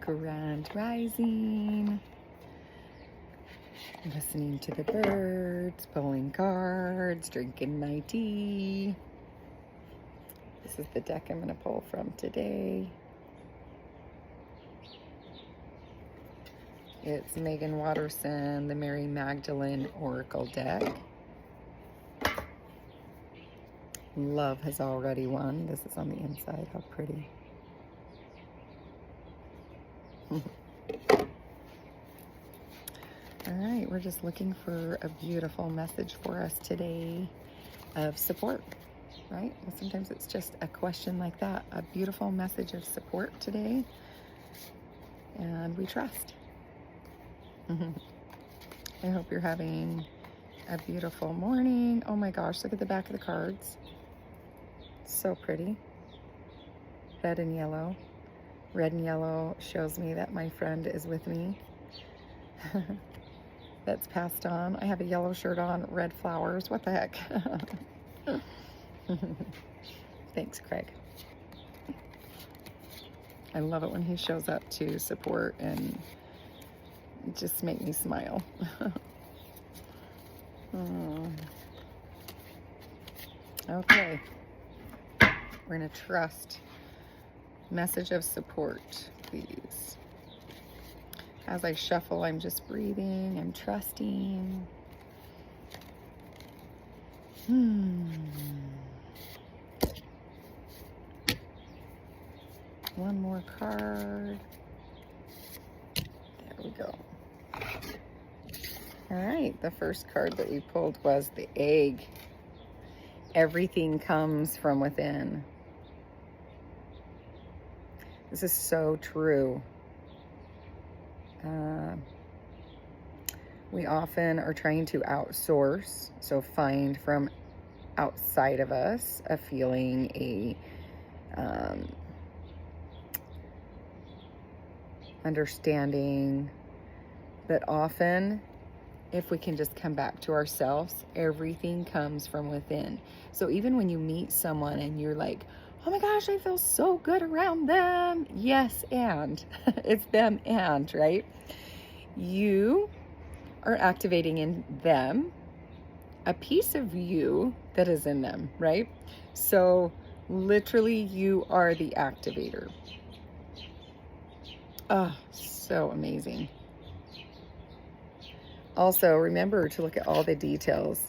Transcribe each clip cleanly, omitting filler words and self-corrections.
Grand Rising. Listening to the birds, pulling cards, drinking my tea. This is the deck I'm going to pull from today. It's Megan Watterson, the Mary Magdalene Oracle deck. Love has already won. This is on the inside. How pretty. All right, we're just looking for a beautiful message for us today of support, right? Well, sometimes it's just a question like that, a beautiful message of support today, and we trust. I hope you're having a beautiful morning. Oh my gosh, look at the back of the cards. So pretty. Red and yellow. Red and yellow shows me that my friend is with me. That's passed on. I have a yellow shirt on, red flowers. What the heck? Thanks, Craig. I love it when he shows up to support and just make me smile. Okay. We're going to trust. Message of support, please. As I shuffle, I'm just breathing. I'm trusting. One more card. There we go. All right, the first card that we pulled was the egg. Everything comes from within. This is so true. We often are trying to outsource, so find from outside of us a feeling, a understanding, but often if we can just come back to ourselves, everything comes from within. So even when you meet someone and you're like, oh my gosh, I feel so good around them. Yes, and it's them and, right? You are activating in them a piece of you that is in them, right? So literally you are the activator. Oh, so amazing. Also, remember to look at all the details.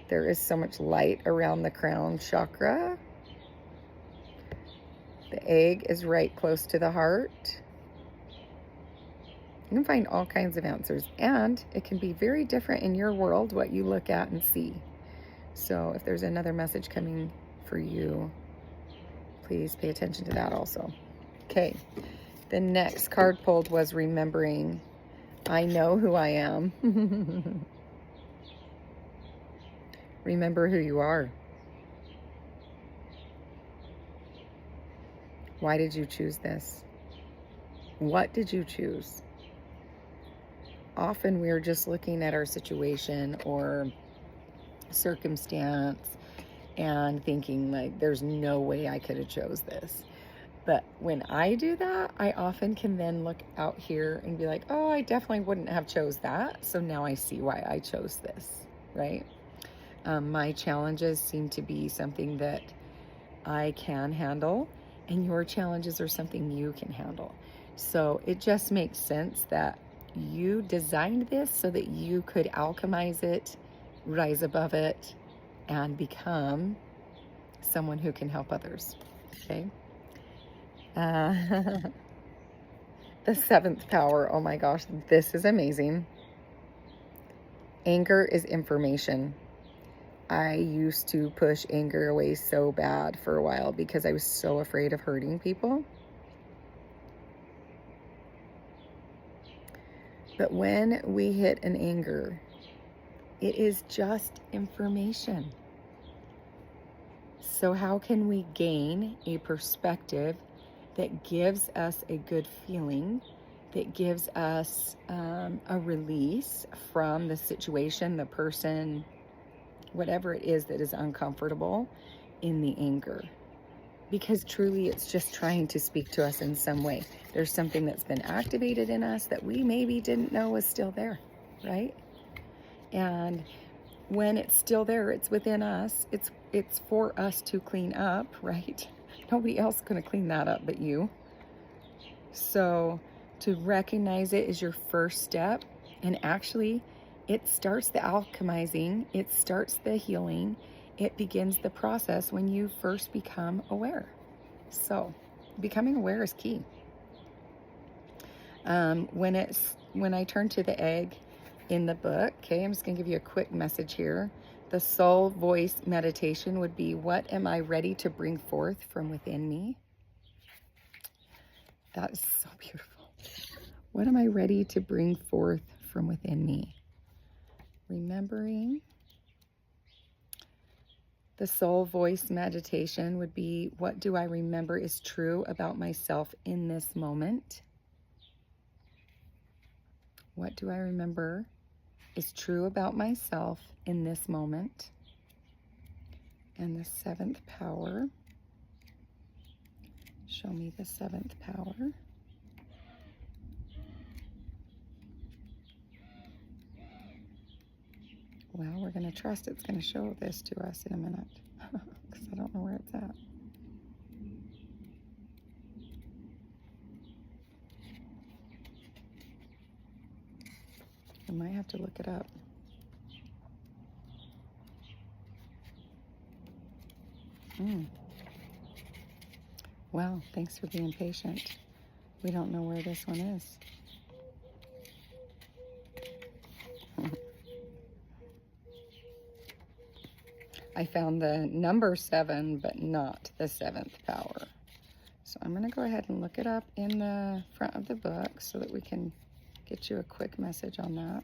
There is so much light around the crown chakra. The egg is right close to the heart. You can find all kinds of answers, and it can be very different in your world what you look at and see. So if there's another message coming for you, please pay attention to that also. Okay, the next card pulled was remembering. I know who I am. Remember who you are. Why did you choose this? What did you choose? Often we're just looking at our situation or circumstance and thinking like, there's no way I could have chose this. But when I do that, I often can then look out here and be like, oh, I definitely wouldn't have chose that. So now I see why I chose this, right? My challenges seem to be something that I can handle, and your challenges are something you can handle. So it just makes sense that you designed this so that you could alchemize it, rise above it, and become someone who can help others, okay? The seventh power, oh my gosh, this is amazing. Anger is information. I used to push anger away so bad for a while because I was so afraid of hurting people. But when we hit an anger, it is just information. So how can we gain a perspective that gives us a good feeling, that gives us a release from the situation, the person, whatever it is that is uncomfortable in the anger? because truly it's just trying to speak to us in some way. There's something that's been activated in us that we maybe didn't know was still there, right? And when it's still there, it's within us. It's for us to clean up, right? Nobody else is going to clean that up but you. So to recognize it is your first step. And actually, it starts the alchemizing. It starts the healing. It begins the process when you first become aware. So becoming aware is key. When I turn to the egg in the book, okay, I'm just going to give you a quick message here. The soul voice meditation would be, what am I ready to bring forth from within me? That is so beautiful. What am I ready to bring forth from within me? Remembering. The soul voice meditation would be, what do I remember is true about myself in this moment? What do I remember is true about myself in this moment? And the seventh power. Show me the seventh power. Well, we're going to trust it's going to show this to us in a minute, because I don't know where it's at. I might have to look it up. Well, thanks for being patient. We don't know where this one is. I found the number 7, but not the seventh power. So I'm going to go ahead and look it up in the front of the book so that we can get you a quick message on that.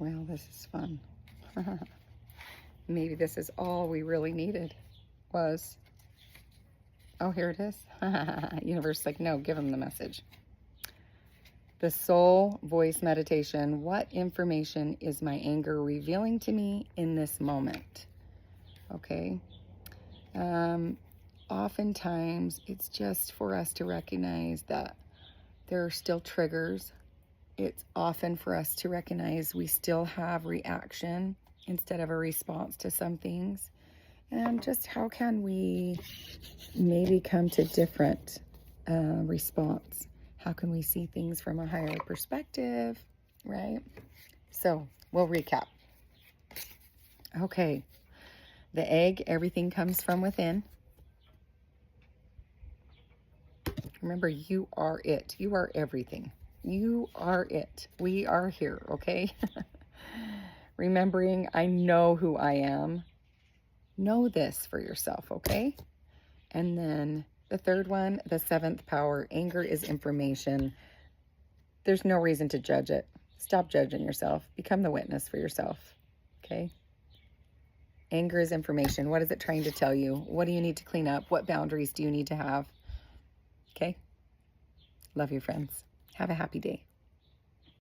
Well, this is fun. Maybe this is all we really needed was, oh, here it is. Universe like, no, give them the message. The soul voice meditation. What information is my anger revealing to me in this moment? Okay. Oftentimes it's just for us to recognize that there are still triggers. It's often for us to recognize we still have reaction instead of a response to some things. And just how can we maybe come to different response? How can we see things from a higher perspective, right? So we'll recap. Okay. The egg, everything comes from within. Remember, you are it. You are everything. You are it. We are here, okay? Remembering, I know who I am. Know this for yourself, okay? And then the third one, the seventh power, anger is information. There's no reason to judge it. Stop judging yourself. Become the witness for yourself, okay? Anger is information. What is it trying to tell you? What do you need to clean up? What boundaries do you need to have? Okay? Love you, friends. Have a happy day.